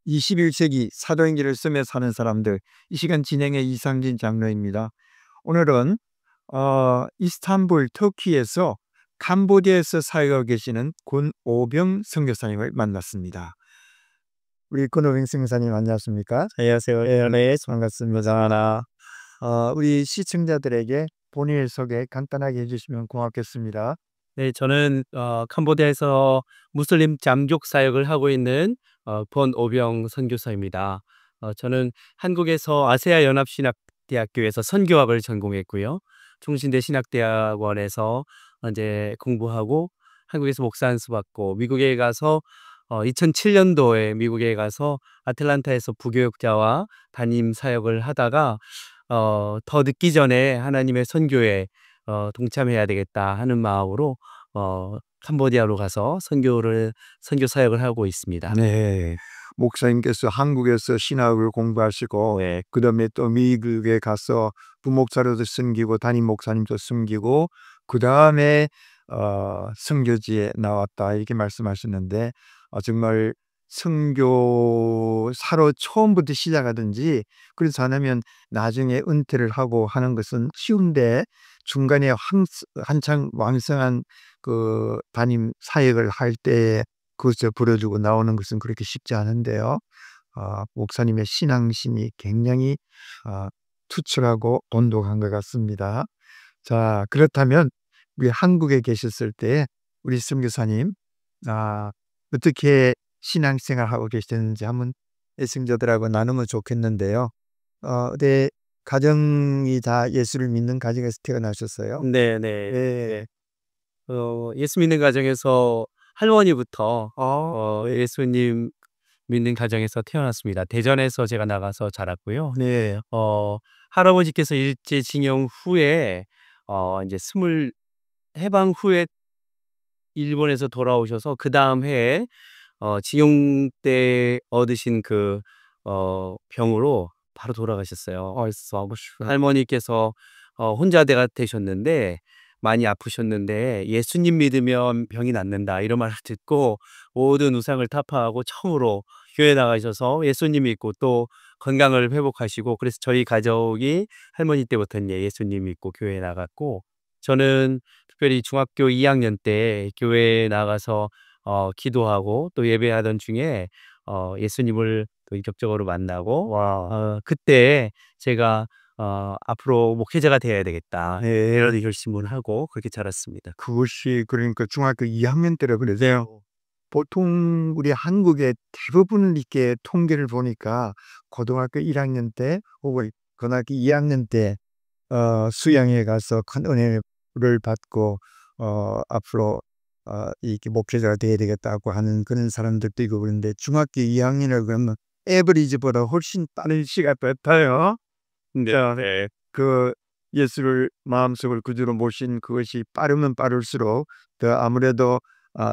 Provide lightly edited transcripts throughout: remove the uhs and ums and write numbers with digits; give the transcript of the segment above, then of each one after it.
21세기 사도행기를 쓰며 사는 사람들, 이 시간 진행의 이상진 장로입니다. 오늘은 이스탄불 터키에서 캄보디아에서 사역하고 계시는 권오병 선교사님을 만났습니다. 우리 권오병 선교사님 안녕하십니까? 안녕하세요. 네, 반갑습니다. 우리 시청자들에게 본인의 소개 간단하게 해주시면 고맙겠습니다. 네, 저는 캄보디아에서 무슬림 장족 사역을 하고 있는 권오병 선교사입니다. 저는 한국에서 아세아 연합신학대학교에서 선교학을 전공했고요. 충신대 신학대학원에서 이제 공부하고 한국에서 목사 안수 받고 미국에 가서 2007년도에 미국에 가서 아틀란타에서 부교육자와 담임 사역을 하다가 더 늦기 전에 하나님의 선교에 동참해야 되겠다 하는 마음으로 캄보디아로 가서 선교 사역을 하고 있습니다. 네. 목사님께서 한국에서 신학을 공부하시고, 네. 그다음에 또 미국에 가서 부목사로도 섬기고 담임 목사님도 섬기고, 그다음에 선교지에 나왔다 이렇게 말씀하셨는데, 정말 선교사로 처음부터 시작하든지 그렇지 않으면 나중에 은퇴를 하고 하는 것은 쉬운데, 중간에 한창 왕성한 그 담임 사역을 할 때에 그것을 불어주고 나오는 것은 그렇게 쉽지 않은데요. 목사님의 신앙심이 굉장히 투철하고 돈독한 것 같습니다. 자, 그렇다면 우리 한국에 계셨을 때 우리 선교사님 어떻게 신앙생활하고 계셨는지 한번 애청자들하고 나누면 좋겠는데요. 네, 가정이 다 예수를 믿는 가정에서 태어나셨어요? 네, 네. 네. 예수 믿는 가정에서 할머니부터 예수님 믿는 가정에서 태어났습니다. 대전에서 제가 나가서 자랐고요. 네. 할아버지께서 일제징용 후에 이제 해방 후에 일본에서 돌아오셔서 그 다음 해에 징용 때 얻으신 그 병으로 바로 돌아가셨어요. 할머니께서 혼자 되셨는데 많이 아프셨는데 예수님 믿으면 병이 낫는다 이런 말을 듣고 모든 우상을 타파하고 처음으로 교회 나가셔서 예수님 믿고 또 건강을 회복하시고, 그래서 저희 가족이 할머니 때부터 이제 예수님 믿고 교회에 나갔고, 저는 특별히 중학교 2학년 때 교회에 나가서 기도하고 또 예배하던 중에 예수님을 또 인격적으로 만나고, 와. 그때 제가 앞으로 목회자가 되어야 되겠다 네. 이런 결심을 하고 그렇게 자랐습니다. 그것이 그러니까 중학교 2학년 때라 그러세요. 보통 우리 한국의 대부분 이렇게 통계를 보니까 고등학교 1학년 때 혹은 고등학교 2학년 때 수양에 가서 큰 은혜를 받고 앞으로 이렇게 목회자가 돼야 되겠다고 하는 그런 사람들도 있고, 그런데 중학교 2학년이라 그러면 에버리지보다 훨씬 빠른 시간 같아요. 네. 자, 네. 그 예수를 마음속을 구주로 모신 그것이 빠르면 빠를수록 더 아무래도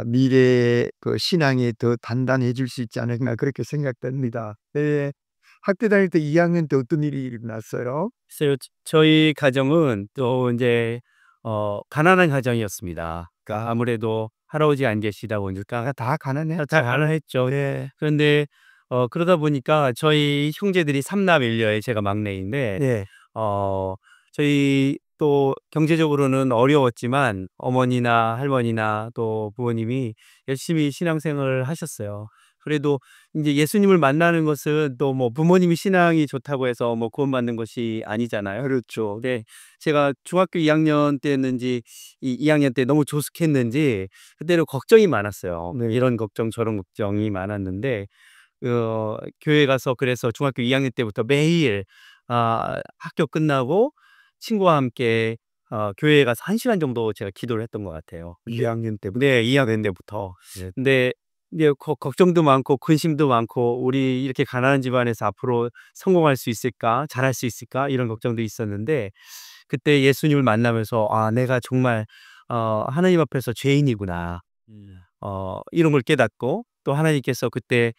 미래의 그 신앙이 더 단단해질 수 있지 않을까 그렇게 생각됩니다. 네. 학교 다닐 때 2학년 때 어떤 일이 일어났어요? 글쎄요, 저희 가정은 또 이제 가난한 가정이었습니다. 그러니까 아무래도 할아버지 안 계시다 보니까 다 가난했죠. 다 가난했죠. 네. 그런데 그러다 보니까 저희 형제들이 삼남일녀에 제가 막내인데, 네. 저희 또 경제적으로는 어려웠지만 어머니나 할머니나 또 부모님이 열심히 신앙생활을 하셨어요. 그래도 이제 예수님을 만나는 것은 또 뭐 부모님이 신앙이 좋다고 해서 뭐 구원받는 것이 아니잖아요. 그렇죠. 네. 제가 중학교 2학년 때였는지 2학년 때 너무 조숙했는지 그때는 걱정이 많았어요. 네. 이런 걱정 저런 걱정이 많았는데 교회 가서 그래서 중학교 2학년 때부터 매일 학교 끝나고 친구와 함께 교회에 가서 1시간 정도 제가 기도를 했던 것 같아요. 2학년 때부터. 네. 2학년 때부터. 네. 근데 이제 걱정도 많고 근심도 많고 '우리 이렇게 가난한 집안에서 앞으로 성공할 수 있을까? 잘할 수 있을까?' 이런 걱정도 있었는데, 그때 예수님을 만나면서 '아 내가 정말 하나님 앞에서 죄인이구나.' 이런 걸 깨닫고, 또 하나님께서 그때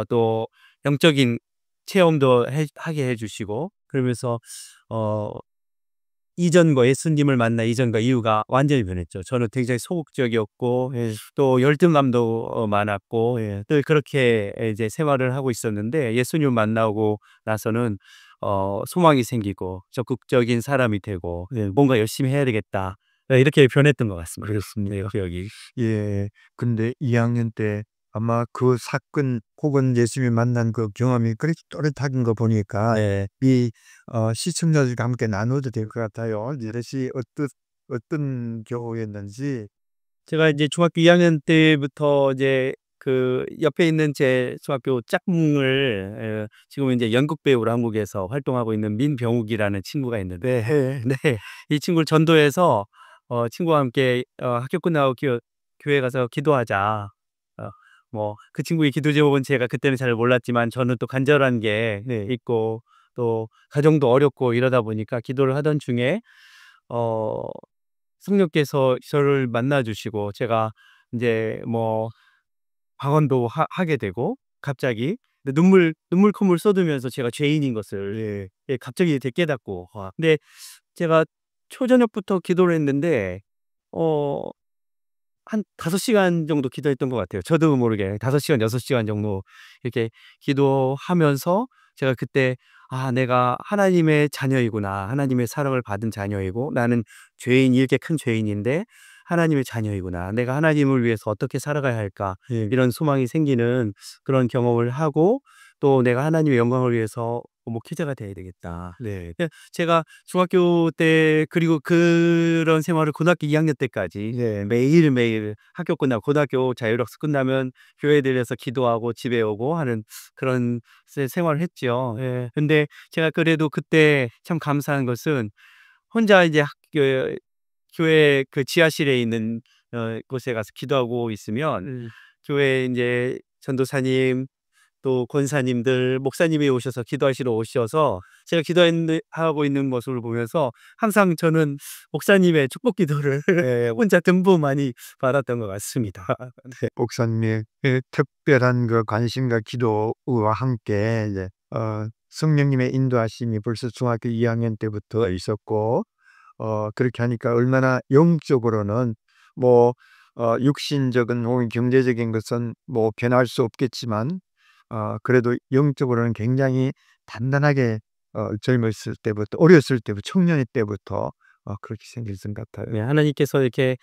또 영적인 체험도 하게 해 주시고, 그러면서 어 이전과 예수님을 만나 이전과 이후가 완전히 변했죠. 저는 굉장히 소극적이었고 또 열등감도 많았고 늘 그렇게 이제 생활을 하고 있었는데 예수님을 만나고 나서는 소망이 생기고 적극적인 사람이 되고 뭔가 열심히 해야 되겠다. 이렇게 변했던 것 같습니다. 그렇습니까? 기억이. 예. 근데 2 학년 때 아마 그 사건 혹은 예수님을 만난 그 경험이 그렇게 또렷한 거 보니까 네. 이 시청자들과 함께 나눠도 될 것 같아요. 이것이 어떤 경우였는지. 제가 이제 중학교 2 학년 때부터 이제 그 옆에 있는 제 중학교 짝꿍을 지금은 이제 연극 배우로 한국에서 활동하고 있는 민병욱이라는 친구가 있는데 네. 이 친구를 전도해서 친구와 함께 학교 끝나고 교회 가서 기도하자. 뭐 그 친구의 기도 제목은 제가 그때는 잘 몰랐지만 저는 또 간절한 게 있고 또 가정도 어렵고 이러다 보니까 기도를 하던 중에 어 성령께서 저를 만나 주시고 제가 인제 뭐 방언도 하게 되고 갑자기 근데 눈물 콧물 쏟으면서 제가 죄인인 것을 갑자기 이렇게 깨닫고 근데 제가 초저녁부터 기도를 했는데 어 한 5 시간 정도 기도했던 것 같아요. 저도 모르게 5 시간 6 시간 정도 이렇게 기도하면서 제가 그때 '아 내가 하나님의 자녀이구나. 하나님의 사랑을 받은 자녀이고 나는 죄인이 이렇게 큰 죄인인데 하나님의 자녀이구나. 내가 하나님을 위해서 어떻게 살아가야 할까.' 이런 소망이 생기는 그런 경험을 하고 또 '내가 하나님의 영광을 위해서 목회자가 돼야 되겠다.' 제가 중학교 때 그리고 그런 생활을 고등학교 2 학년 때까지 매일매일 학교 끝나고 고등학교 자율학습 끝나면 교회 들려서 기도하고 집에 오고 하는 그런 생활을 했죠. 근데 제가 그래도 그때 참 감사한 것은 혼자 이제 교회 그 지하실에 있는 곳에 가서 기도하고 있으면 교회에 인제 전도사님 또 권사님들, 목사님이 오셔서 기도하시러 오셔서 제가 하고 있는 모습을 보면서 항상 저는 목사님의 축복 기도를 혼자 듬뿍 많이 받았던 것 같습니다. 네. 목사님의 특별한 그 관심과 기도와 함께 이제 성령님의 인도하심이 벌써 중학교 2 학년 때부터 있었고 그렇게 하니까 얼마나 영적으로는 뭐 육신적인 혹은 경제적인 것은 뭐 변할 수 없겠지만 그래도 영적으로는 굉장히 단단하게 젊었을 때부터 어렸을 때부터 청년일 때부터 그렇게 생겼던 것 같아요. 네, 하나님께서 이렇게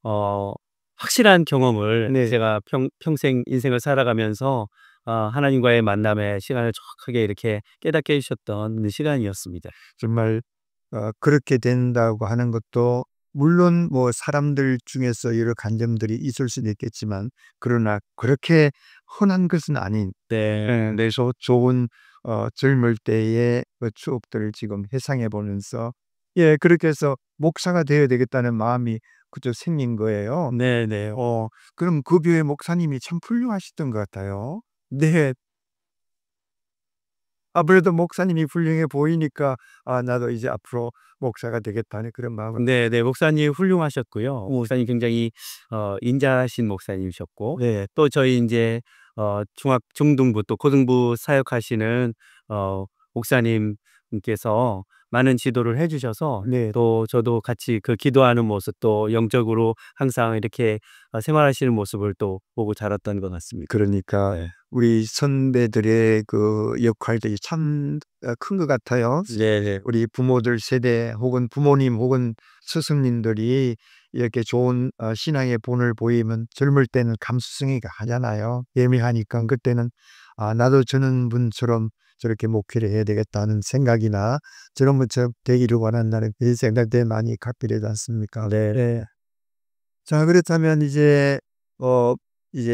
어 확실한 경험을 네. 제가 평생 인생을 살아가면서 하나님과의 만남의 시간을 정확하게 이렇게 깨닫게 해 주셨던 시간이었습니다. 정말 그렇게 된다고 하는 것도 물론 뭐 사람들 중에서 여러 간점들이 있을 수는 있겠지만 그러나 그렇게 흔한 것은 아닌 네. 내 좋은 젊을 때의 그 추억들을 지금 회상해 보면서 그렇게 해서 목사가 되어야 되겠다는 마음이 그저 생긴 거예요. 네네. 그럼 그 교회 목사님이 참 훌륭하시던 것 같아요. 네. 아무래도 목사님이 훌륭해 보이니까 '나도 이제 앞으로 목사가 되겠다.'는 그런 마음을. 네네. 목사님 훌륭하셨고요. 목사님 굉장히 인자하신 목사님이셨고 또 저희 인제 중등부 또 고등부 사역하시는 목사님께서 많은 지도를 해 주셔서 네. 또 저도 같이 그 기도하는 모습 또 영적으로 항상 이렇게 생활하시는 모습을 또 보고 자랐던 것 같습니다. 그러니까 네. 우리 선배들의 그 역할들이 참 큰 것 같아요. 네네. 우리 부모들 세대 혹은 부모님 혹은 스승님들이 이렇게 좋은 신앙의 본을 보이면 젊을 때는 감수성이 강하잖아요. 예민하니까 그때는 '나도 저런 분처럼 저렇게 목회를 해야 되겠다.'는 생각이나 '저런 분처럼 되기를 원한다.'는 그런 생각들이 많이 갖게 되지 않습니까? 네. 자, 그렇다면 이제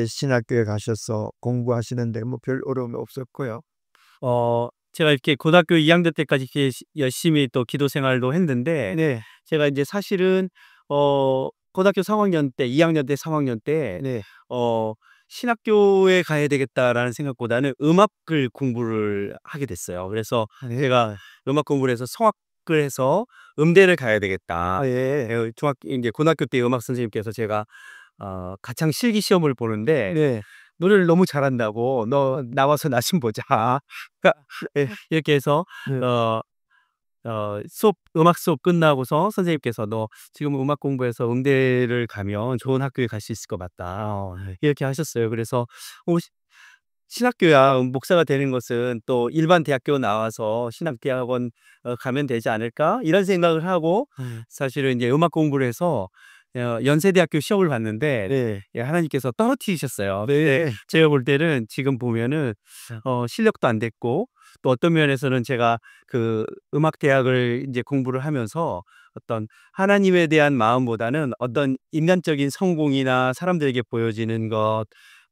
신학교에 가셔서 공부하시는데 뭐 별 어려움이 없었고요. 제가 이렇게 고등학교 2 학년 때까지 이렇게 열심히 또 기도 생활도 했는데 네. 제가 인제 사실은 고등학교 3 학년 때 2 학년 때 3 학년 때 네. '신학교에 가야 되겠다.'라는 생각보다는 음악을 공부를 하게 됐어요. 그래서 네. 제가 음악 공부를 해서 성악을 해서 '음대를 가야 되겠다.' 예. 인제 고등학교 때 음악 선생님께서 제가 가창 실기 시험을 보는데 네. 노래를 너무 잘한다고 "너 나와서 나 좀 보자." 그러니까 예. 이렇게 해서 네. 어 음악 수업 끝나고서 선생님께서 "너 지금 음악 공부해서 음대를 가면 좋은 학교에 갈 수 있을 것 같다." 이렇게 하셨어요. 그래서 시 신학교야 목사가 되는 것은 또 '일반 대학교 나와서 신학대학원 가면 되지 않을까?' 이런 생각을 하고 사실은 이제 음악 공부를 해서 연세대학교 시험을 봤는데 네. 예 하나님께서 떨어뜨리셨어요. 근데 네. 제가 볼 때는 지금 보면은 실력도 안 됐고 또 어떤 면에서는 제가 그 음악 대학을 인제 공부를 하면서 어떤 하나님에 대한 마음보다는 어떤 인간적인 성공이나 사람들에게 보여지는 것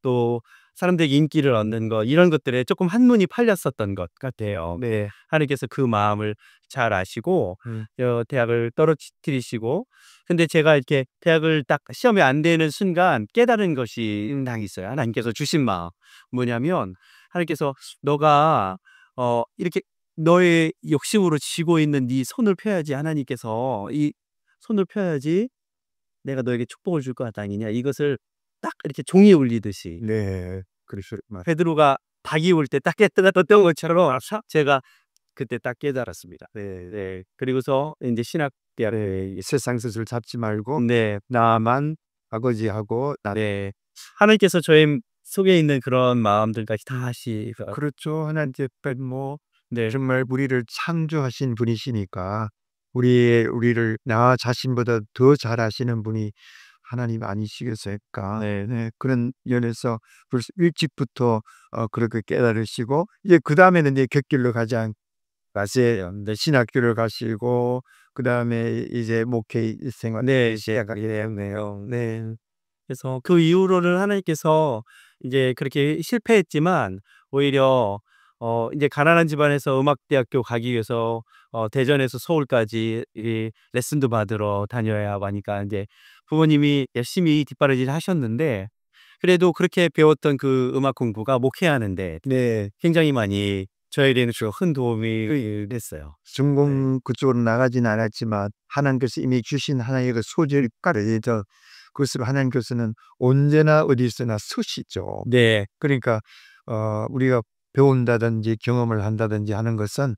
또 사람들에게 인기를 얻는 것 이런 것들에 쪼끔 한눈이 팔렸었던 것 같아요. 네. 하나님께서 그 마음을 잘 아시고 음. 대학을 떨어뜨리시고 근데 제가 이렇게 대학을 딱 시험이 안 되는 순간 깨달은 것이 딱 있어요. 하나님께서 주신 마음. 뭐냐면 하나님께서 "너가 이렇게 너의 욕심으로 쥐고 있는 네 손을 펴야지 하나님께서 이 손을 펴야지 내가 너에게 축복을 줄 것 아니냐." 이것을 딱 이렇게 종이 울리듯이 네. 그러셨구나. 베드로가 닭이 울 때 딱 깨달았던 것처럼 제가 그때 딱 깨달았습니다. 네. 네. 그리고서 인제 신학대학교에 네. 세상 것을 잡지 말고 네. 나만 아버지하고 나. 네. 하나님께서 저의 속에 있는 그런 마음들까지 다 그렇죠. 하나님께 뭐 네. 정말 우리를 창조하신 분이시니까 우리를 나 자신보다 더 잘 아시는 분이 하나님 아니시겠습니까? 네. 네. 그런 면에서 벌써 일찍부터 그렇게 깨달으시고 이제 그다음에는 이제 곁길로 가지 않 가세요. 네, 신학교를 가시고 그다음에 이제 목회 생활 네. 시작하게 되었네요. 네. 그래서 그 이후로는 하나님께서 이제 그렇게 실패했지만 오히려 인제 가난한 집안에서 음악대학교 가기 위해서 대전에서 서울까지 이 레슨도 받으러 다녀야 하고 하니까 인제 부모님이 열심히 뒷바라지를 하셨는데 그래도 그렇게 배웠던 그 음악 공부가 목회하는 데 네. 굉장히 많이 저에게는 좀 큰 도움이 됐어요. 네. 전공 그쪽으로 나가지는 않았지만 하나님께서 이미 주신 하나의 그 소질가를 그것으로 하나님께서는 언제나 어디서나 쓰시죠. 네. 그러니까 우리가 배운다든지 경험을 한다든지 하는 것은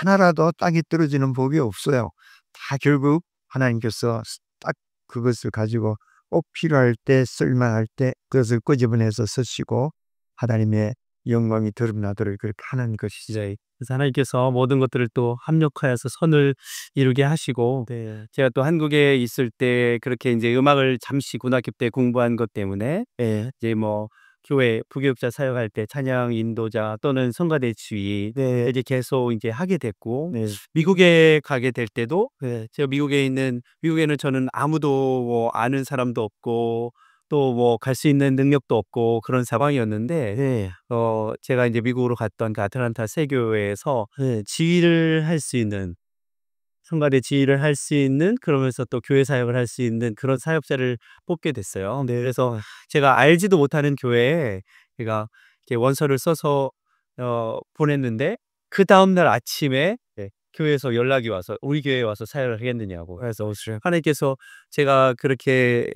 하나라도 땅에 떨어지는 법이 없어요. 다 결국 하나님께서 딱 그것을 가지고 꼭 필요할 때 쓸만할 때 그것을 끄집어내서 쓰시고 하나님의 영광이 드러나도록 그렇게 하는 것이죠. 네. 그래서 하나님께서 모든 것들을 또 합력하여서 선을 이루게 하시고 네. 제가 또 한국에 있을 때 그렇게 인제 음악을 잠시 고등학교 때 공부한 것 때문에 네. 이제 뭐 교회 부교육자 사역할 때 찬양 인도자 또는 성가대 지휘 네. 이제 계속 인제 하게 됐고 네. 미국에 가게 될 때도 제가 미국에는 저는 아무도 뭐 아는 사람도 없고 또 뭐 갈 수 있는 능력도 없고 그런 상황이었는데 네. 제가 인제 미국으로 갔던 그 아틀란타 세교회에서 네. 지휘를 할 수 있는 성가대 지휘를 할 수 있는 그러면서 또 교회 사역을 할 수 있는 그런 사역자를 뽑게 됐어요. 네. 그래서 제가 알지도 못하는 교회에 제가 이렇게 원서를 써서 보냈는데 그다음 날 아침에 교회에서 연락이 와서 "우리 교회에 와서 사역을 하겠느냐."고 해서 하나님께서 제가 그렇게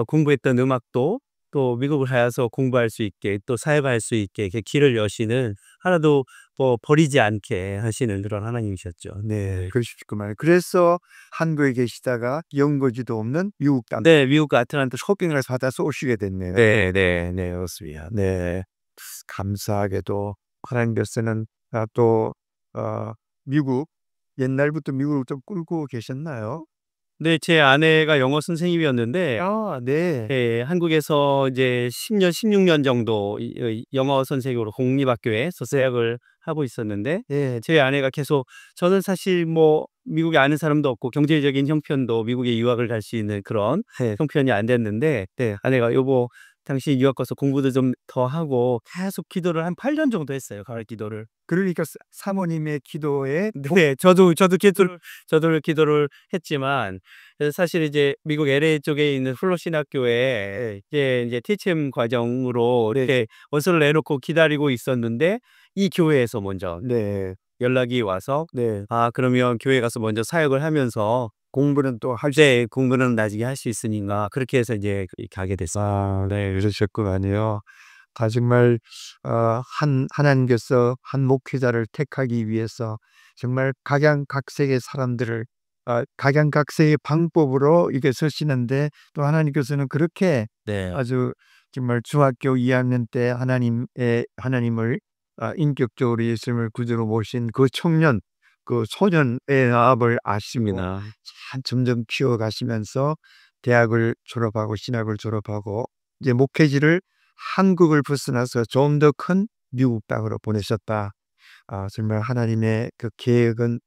공부했던 음악도 또 미국을 가서 공부할 수 있게 또 사역할 수 있게 이렇게 길을 여시는 하나도 뭐 버리지 않게 하시는 그런 하나님이셨죠. 네. 그러시구만. 그래서 한국에 계시다가 연고지도 없는 미국 땅 네. 미국 아틀란타 쇼핑을 받아서 오시게 됐네요. 네. 그렇습니다. 네. 감사하게도 하나님께서는 또 미국 옛날부터 미국을 좀 꿈꾸고 계셨나요? 네. 제 아내가 영어 선생님이었는데 아 네. 예 한국에서 이제 10 년 16년 정도 영어 선생님으로 공립학교에서 사역을 하고 있었는데 예. 제 아내가 계속 저는 사실 뭐 미국에 아는 사람도 없고 경제적인 형편도 미국에 유학을 갈 수 있는 그런 네. 형편이 안 됐는데 아내가 "여보 당신 유학 가서 공부도 좀 더 하고." 계속 기도를 한 8년 정도 했어요 가을 기도를. 그러니까 사모님의 기도에 네. 저도 기도를 했지만 사실 이제 미국 LA 쪽에 있는 플러 신학교에 이제 TCM 과정으로 네. 이렇게 원서를 내놓고 기다리고 있었는데 이 교회에서 먼저 네. 연락이 와서 네. "아 그러면 교회 가서 먼저 사역을 하면서 공부는 또 할 수. 네 공부는 나중에 할 수 있으니까." 그렇게 해서 이제 가게 됐어요. 아 네. 그러셨구만요. 정말 하나님께서 한 목회자를 택하기 위해서 정말 각양각색의 사람들을 각양각색의 방법으로 이게 쓰시는데 또 하나님께서는 그렇게 네. 아주 정말 중학교 2학년 때 하나님을 인격적으로 예수님을 구주로 모신 그 청년, 그 소년의 마음을 아시고 맞습니다. 점점 키워가시면서 대학을 졸업하고 신학을 졸업하고 이제 목회지를 한국을 벗어나서 좀 더 큰 미국 땅으로 보내셨다. 정말 하나님의 그 계획은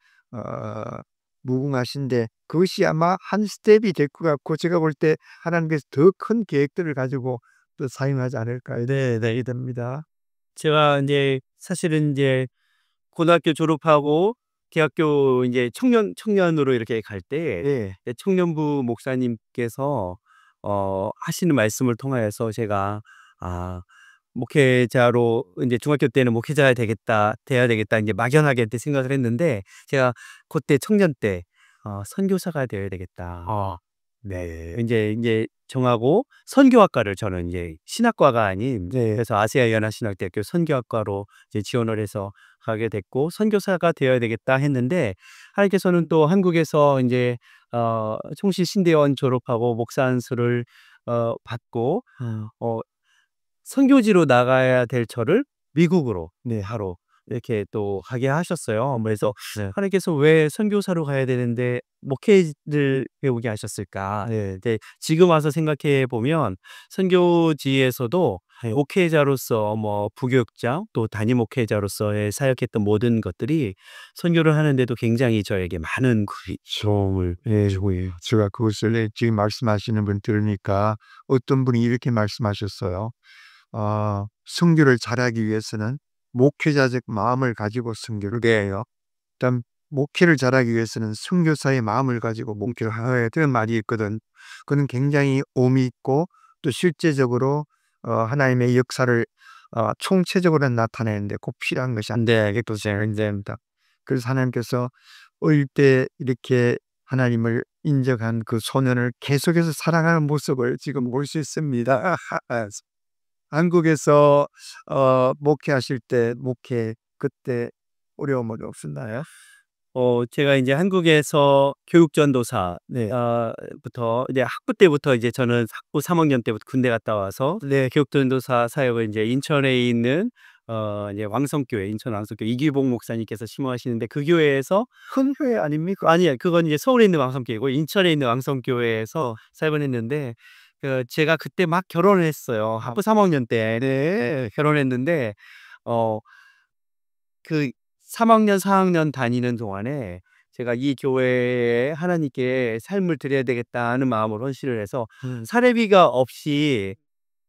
무궁하신데 그것이 아마 한 스텝이 될 것 같고 제가 볼 때 하나님께서 더 큰 계획들을 가지고 또 사용하지 않을까 이런 생각이 듭니다. 제가 인제 사실은 인제 고등학교 졸업하고 대학교 인제 청년으로 이렇게 갈 때 네. 청년부 목사님께서 하시는 말씀을 통하여서 제가 아 목회자로 인제 중학교 때는 '목회자가 돼야 되겠다.' 인제 막연하게 그때 생각을 했는데 제가 고때 청년 때 '선교사가 되어야 되겠다.' 네. 인제 정하고 선교학과를 저는 인제 신학과가 아닌 네. 그래서 아시아 연합신학대학교 선교학과로 이제 지원을 해서 가게 됐고 '선교사가 되어야 되겠다.' 했는데 하나님께서는 또 한국에서 인제 총시 신대원 졸업하고 목사 안수를 받고 어 선교지로 나가야 될 저를 미국으로 네. 바로 이렇게 또 가게 하셨어요. 그래서 네. 하나님께서 왜 선교사로 가야 되는데 목회를 배우게 하셨을까? 네, 지금 와서 생각해 보면 선교지에서도 목회자로서 뭐 부교육장 또 담임 목회자로서의 사역했던 모든 것들이 선교를 하는데도 굉장히 저에게 많은 도움을 주고 예. 제가 그것을 지금 말씀하시는 분 들으니까 어떤 분이 이렇게 말씀하셨어요. "선교를 잘하기 위해서는 목회자적 마음을 가지고 선교를 해요. 그다음 목회를 잘하기 위해서는 선교사의 마음을 가지고 목회를 해야 되는 말이 있거든." 그는 굉장히 의미 있고 또 실제적으로 하나님의 역사를 총체적으로 나타내는데 꼭 필요한 것이 안 되겠도 생각됩니다. 그래서 하나님께서 어릴 때 이렇게 하나님을 인정한 그 소년을 계속해서 사랑하는 모습을 지금 볼 수 있습니다. 한국에서 목회하실 때 그때 어려움은 없었나요? 제가 인제 한국에서 교육 전도사 네. 부터 이제 학부 때부터 이제 저는 학부 3 학년 때부터 군대 갔다 와서 네. 교육 전도사 사역을 인제 인천에 있는 이제 왕성교회 인천 왕성교회 이규복 목사님께서 심호하시는데 그 교회에서 큰 교회 아닙니까? 아니요. 그건 이제 서울에 있는 왕성교회고 인천에 있는 왕성교회에서 사역을 했는데 제가 그때 막 결혼을 했어요. 학부 3 학년 때. 네. 결혼했는데 어 그 3 학년 4 학년 다니는 동안에 제가 '이 교회에 하나님께 삶을 드려야 되겠다.' 하는 마음으로 헌신을 해서 사례비가 없이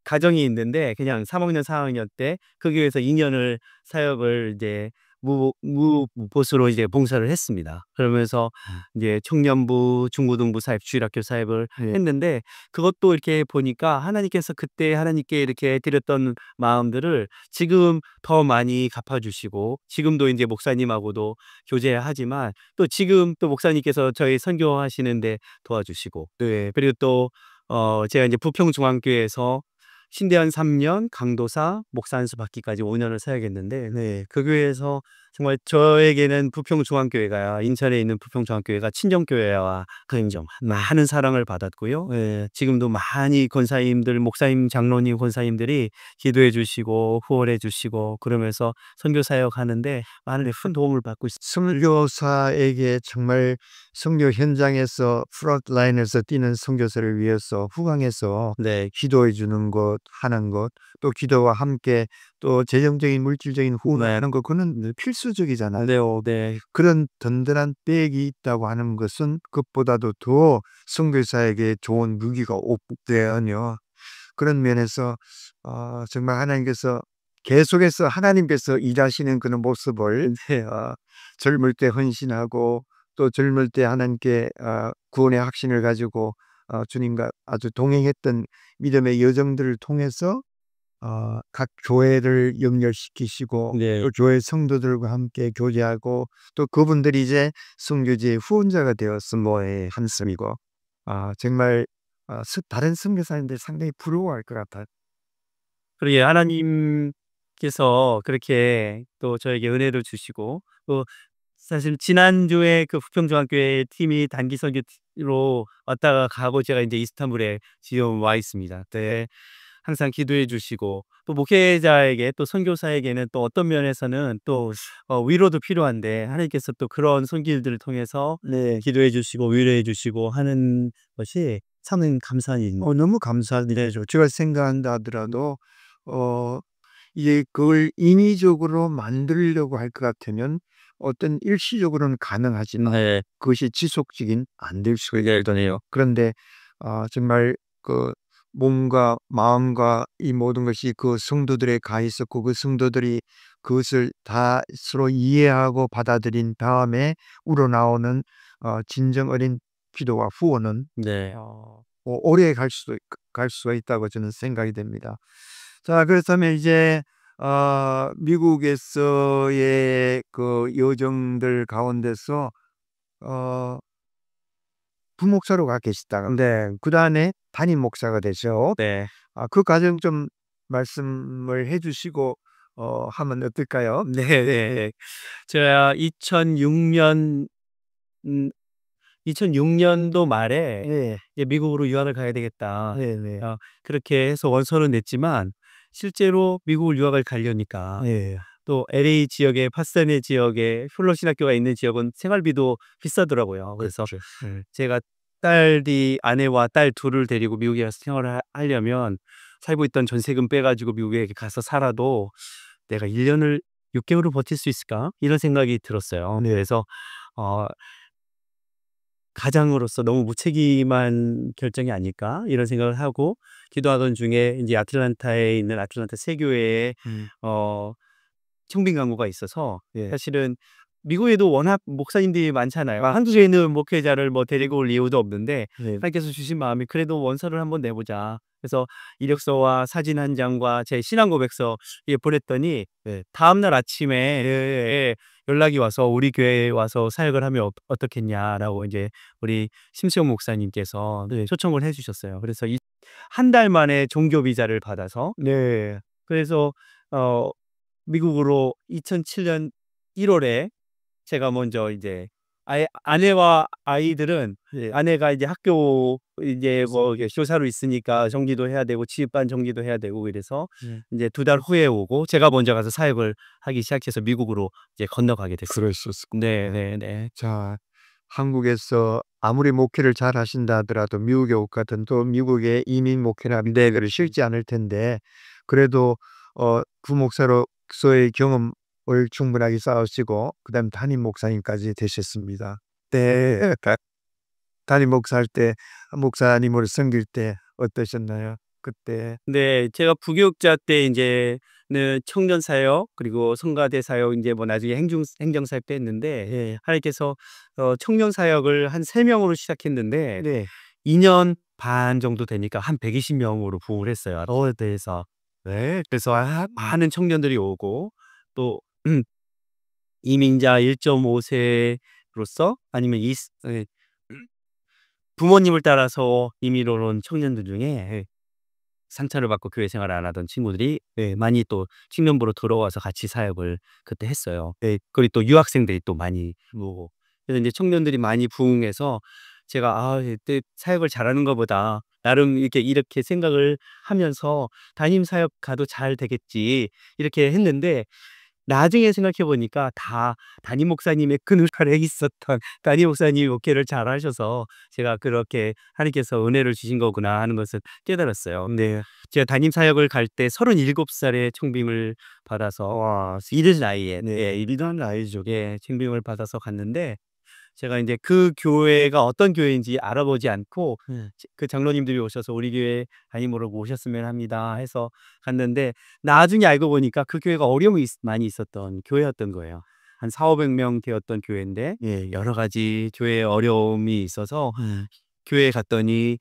가정이 있는데 그냥 3 학년 4 학년 때 그 교회에서 2 년을 사역을 이제 무보수로 이제 봉사를 했습니다. 그러면서 이제 청년부, 중고등부 사역, 주일학교 사역을 네. 했는데 그것도 이렇게 보니까 하나님께서 그때 하나님께 이렇게 드렸던 마음들을 지금 더 많이 갚아 주시고 지금도 인제 목사님하고도 교제하지만 또 지금 또 목사님께서 저희 선교하시는 데 도와주시고 네. 그리고 또 제가 인제 부평중앙교회에서 신대한 3 년, 강도사, 목사 안수 받기까지 5 년을 사역했는데 네 그 교회에서 정말 저에게는 부평중앙교회가 인천에 있는 부평중앙교회가 친정교회와 그 인정 많은 사랑을 받았고요. 예. 지금도 많이 권사님들, 목사님, 장로님, 권사님들이 기도해 주시고 후원해 주시고 그러면서 선교 사역하는데 많은 큰 도움을 받고 있습니다. 선교사에게 정말 선교 현장에서 프론트 라인에서 뛰는 선교사를 위해서 후광해서 네. 기도해 주는 것, 하는 것, 또 기도와 함께 또 재정적인 물질적인 후원하는 것 그거는 필수적이잖아요. 네. 그런 든든한 백이 있다고 하는 것은 그것보다도 더 선교사에게 좋은 무기가 없대요. 그런 면에서 정말 하나님께서 계속해서 하나님께서 일하시는 그런 모습을 네 젊을 때 헌신하고 또 젊을 때 하나님께 구원의 확신을 가지고 주님과 아주 동행했던 믿음의 여정들을 통해서 각 교회를 연결시키시고 네. 또 교회 성도들과 함께 교제하고 또 그분들이 이제 선교지의 후원자가 되었음을 한씀이고 정말 다른 선교사님들 상당히 부러워할 것 같아요. 그러게 하나님께서 그렇게 또 저에게 은혜를 주시고 또 사실 지난주에 그 부평중학교의 팀이 단기 선교로 왔다가 가고 제가 인제 이스탄불에 지금 와 있습니다. 네. 항상 기도해 주시고 또 목회자에게 또 선교사에게는 또 어떤 면에서는 또 위로도 필요한데 하나님께서 또 그런 손길들을 통해서 네. 기도해 주시고 위로해 주시고 하는 것이 참 감사한 일입니다. 너무 감사한 일이죠. 제가 생각한다 하더라도 이제 그걸 인위적으로 만들려고 할 것 같으면 어떤 일시적으로는 가능하지만 네. 그것이 지속적인 안 될 수가 그게 있거든요. 일단해요. 그런데 정말 그 몸과 마음과 이 모든 것이 그 성도들에 가 있었고 그 성도들이 그것을 다 서로 이해하고 받아들인 다음에 우러나오는 진정 어린 기도와 후원은 네. 오래 갈 수가 있다고 저는 생각이 됩니다. 자, 그렇다면 이제 미국에서의 그 여정들 가운데서 어 부목사로 가 계시다가 네 그다음에 담임 목사가 되죠. 네. 그 과정 좀 말씀을 해 주시고 하면 어떨까요? 네네. 제가 2006년 음 2006 년도 말에 네. 이제 '미국으로 유학을 가야 되겠다.' 네네. 그렇게 해서 원서는 냈지만 실제로 미국을 유학을 가려니까 네. 또 LA 지역에 파사디나 지역에 훌러 신학교가 있는 지역은 생활비도 비싸더라고요. 그래서 그렇죠. 네. 제가 아내와 딸 둘을 데리고 미국에 가서 생활을 하려면 살고 있던 전세금 빼 가지고 미국에 가서 살아도 '내가 1 년을 6 개월을 버틸 수 있을까?' 이런 생각이 들었어요. 네. 그래서 어 '가장으로서 너무 무책임한 결정이 아닐까?' 이런 생각을 하고 기도하던 중에 인제 아틀란타에 있는 아틀란타 세교회에 음. 어 청빙 강구가 있어서 예. 사실은 미국에도 워낙 목사님들이 많잖아요. 한국에 있는 목회자를 뭐 데리고 올 이유도 없는데 네. 하나님께서 주신 마음이 '그래도 원서를 한번 내 보자.' 그래서 이력서와 사진 한 장과 제 신앙 고백서 보냈더니 네. 다음 날 아침에 연락이 와서 "우리 교회에 와서 사역을 하면 어떻겠냐."라고 인제 우리 심수영 목사님께서 네. 초청을 해 주셨어요. 그래서 한 달 만에 종교 비자를 받아서 네. 그래서 어 미국으로 2007년 1 월에 제가 먼저 이제 아내와 아이들은 예. 아내가 이제 학교 이제 뭐 이게 교사로 있으니까 정리도 해야 되고 집안 정리도 해야 되고 이래서 네. 인제 2달 후에 오고 제가 먼저 가서 사역을 하기 시작해서 미국으로 이제 건너가게 됐습니다. 그러셨을 겁니다. 네네네. 자, 한국에서 아무리 목회를 잘하신다 하더라도 미국에 올 것 같은 또 미국의 이민 목회나 네. 목회를 쉽지 않을 텐데 그래도 부목사로서의 경험을 충분하게 쌓으시고 그다음에 담임 목사님까지 되셨습니다. 네. 담임 목사할 때 목사님으로 섬길 때 어떠셨나요? 그때? 네. 제가 부교육자 때 인제는 청년 사역 그리고 성가대 사역 인제 뭐 나중에 행정 사역도 했는데 예. 하나님께서 청년 사역을 한 3 명으로 시작했는데 네. 2년 반 정도 되니까 한 120 명으로 부흥을 했어요, 서울대에서. 네. 그래서 많은 청년들이 오고 또 이민자 1.5 세로서 아니면 부모님을 따라서 이민을 온 청년들 중에 상처를 받고 교회 생활을 안 하던 친구들이 많이 또青年부로 들어와서 같이 사역을 그때 했어요. 그리고 또 유학생들이 또 많이 오고. 그래서 인제 청년들이 많이 부흥해서 제가 '아 이때 사역을 잘하는 것보다 나름 이렇게 생각을 하면서 담임 사역 가도 잘 되겠지.' 이렇게 했는데 나중에 생각해 보니까 다 담임 목사님의 큰 역할에 있었던 담임 목사님이 목회를 잘하셔서 제가 그렇게 '하나님께서 은혜를 주신 거구나.' 하는 것을 깨달았어요. 근데 제가 담임 사역을 갈 때 37 살에 청빙을 받아서 이른 나이에 이른 나이죠. 청빙을 받아서 갔는데 제가 인제 그 교회가 어떤 교회인지 알아보지 않고 네. 그 장로님들이 오셔서 "우리 교회 담임으로 모셨으면 합니다." 해서 갔는데 나중에 알고 보니까 그 교회가 어려움이 많이 있었던 교회였던 거예요. 한 400-500명 되었던 교회인데 예. 여러 가지 교회에 어려움이 있어서 음. 교회에 갔더니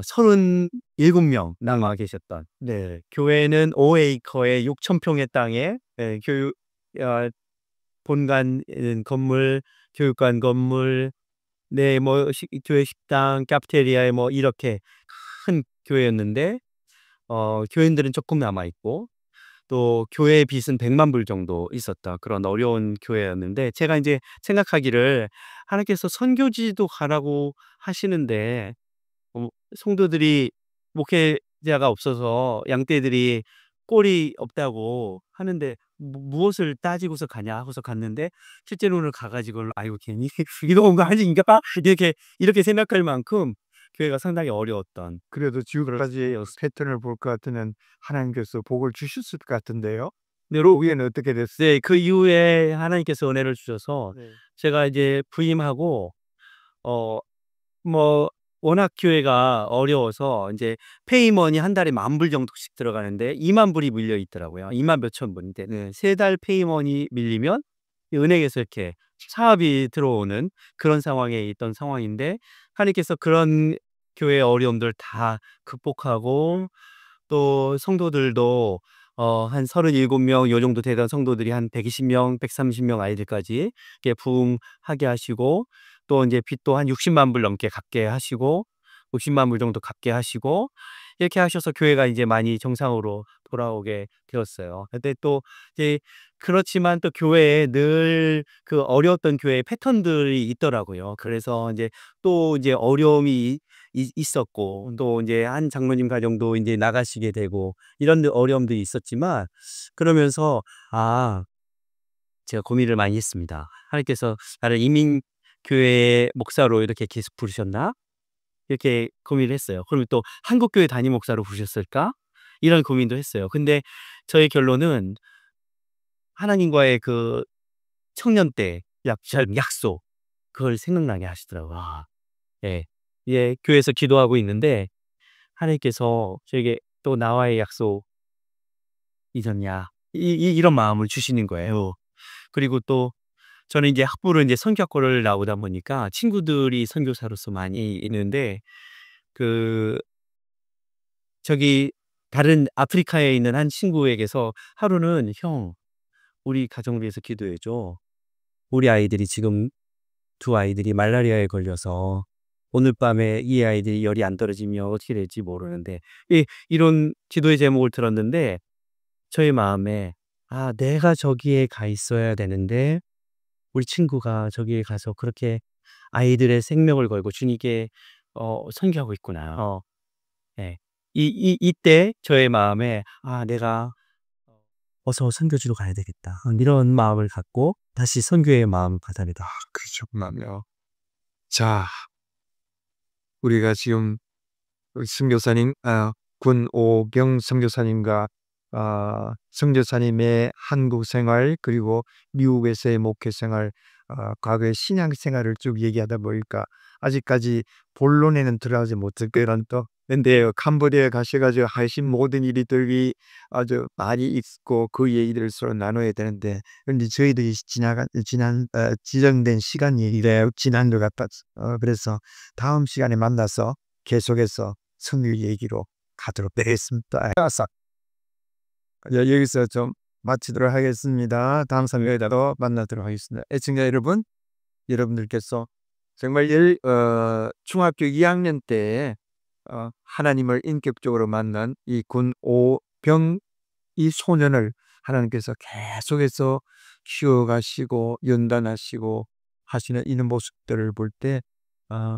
37 명 남아 계셨던 네. 교회는 5 에이커에 6천 평의 땅에 교육 어 본관 건물, 교육관 건물 네 뭐 교회 식당, 카피테리아에 뭐 이렇게 큰 교회였는데 교인들은 조금 남아 있고 또 교회 빚은 100만 불 정도 있었다. 그런 어려운 교회였는데 제가 인제 생각하기를 하나님께서 선교지도 가라고 하시는데 성도들이 목회자가 없어서 양떼들이 꼴이 없다고 하는데 무엇을 따지고서 가냐 하고서 갔는데 실제로는 가 가지고는 '아이고 괜히 이거 온 거 아닌가?' 이렇게 생각할 만큼 교회가 상당히 어려웠던 그래도 그럴 지금까지 때였습니다. 패턴을 볼 것 같으면 하나님께서 복을 주셨을 것 같은데요. 네. 그 후에는 어떻게 됐어요? 네. 그 이후에 하나님께서 은혜를 주셔서 네. 제가 이제 부임하고 어 뭐 워낙 교회가 어려워서 인제 페이먼이 한 달에 10,000불 정도씩 들어가는데 20,000 불이 밀려 있더라고요. 20,000 몇천 불인데 네. 3달 페이먼이 밀리면 이 은행에서 이렇게 차압이 들어오는 그런 상황에 있던 상황인데 하나님께서 그런 교회의 어려움들을 다 극복하고 또 성도들도 한 37명 요 정도 되던 성도들이 한 120 명, 130명 아이들까지 이렇게 부흥하게 하시고 또 인제 빚도 한 60만 불 넘게 갚게 하시고 60만 불 정도 갚게 하시고 이렇게 하셔서 교회가 이제 많이 정상으로 돌아오게 되었어요. 근데 또 이제 그렇지만 또 교회에 늘 그 어려웠던 교회의 패턴들이 있더라고요. 그래서 인제 또 이제 어려움이 있었고 또 인제 한 장로님 가정도 인제 나가시게 되고 이런 어려움들이 있었지만 그러면서 제가 고민을 많이 했습니다. '하나님께서 나를 이민 교회의 목사로 이렇게 계속 부르셨나?' 이렇게 고민을 했어요. 그러면 또 '한국 교회 담임 목사로 부르셨을까?' 이런 고민도 했어요. 근데 저의 결론은 하나님과의 그 청년 때 약속 그걸 생각나게 하시더라고요. 예. 예 교회에서 기도하고 있는데 하나님께서 저에게 "또 나와의 약속 잊었냐?" 이런 마음을 주시는 거예요. 그리고 또 저는 이제 학부를 인제 선교학과를 나오다 보니까 친구들이 선교사로서 많이 있는데 그 저기 다른 아프리카에 있는 한 친구에게서 하루는 "형 우리 가정을 위해서 기도해 줘. 우리 아이들이 지금 두 아이들이 말라리아에 걸려서 오늘 밤에 이 아이들이 열이 안 떨어지면 어떻게 될지 모르는데." 이런 기도의 제목을 들었는데 저의 마음에 '아 내가 저기에 가 있어야 되는데 우리 친구가 저기에 가서 그렇게 아이들의 생명을 걸고 주님께 선교하고 있구나.' 예. 이때 저의 마음에 '아 내가 어서 선교지로 가야 되겠다.' 이런 마음을 갖고 다시 선교의 마음을 가져야 다 그러셨구나요. 자, 우리가 지금 선교사님, 군오경 선교사님과 선교사님의 한국 생활 그리고 미국에서의 목회 생활, 과거의 신앙 생활을 쭉 얘기하다 보니까 아직까지 본론에는 들어가지 못할 그런 또 근데 캄보디아에 가셔가지고 하신 모든 일들이 아주 많이 있고 그 얘기들을 서로 나눠야 되는데 근데 저희들이 지정된 시간이 이래 지난 것 같아서 그래서 다음 시간에 만나서 계속해서 승리 얘기로 가도록 되겠습니다. 여기서 좀 마치도록 하겠습니다. 다음 3회에도 만나도록 하겠습니다. 애청자 여러분, 여러분들께서 정말 중학교 2학년 때 하나님을 인격적으로 만난 이 군오병 이 소년을 하나님께서 계속해서 키워가시고 연단하시고 하시는 이런 모습들을 볼 때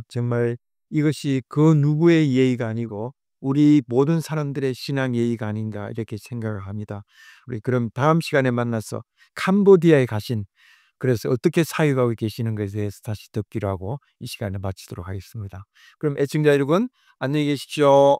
정말 이것이 그 누구의 예의가 아니고 우리 모든 사람들의 신앙 예의가 아닌가 이렇게 생각을 합니다. 우리 그럼 다음 시간에 만나서 캄보디아에 가신 그래서 어떻게 사역하고 계시는 것에 대해서 다시 듣기로 하고 이 시간을 마치도록 하겠습니다. 그럼 애청자 여러분 안녕히 계십시오.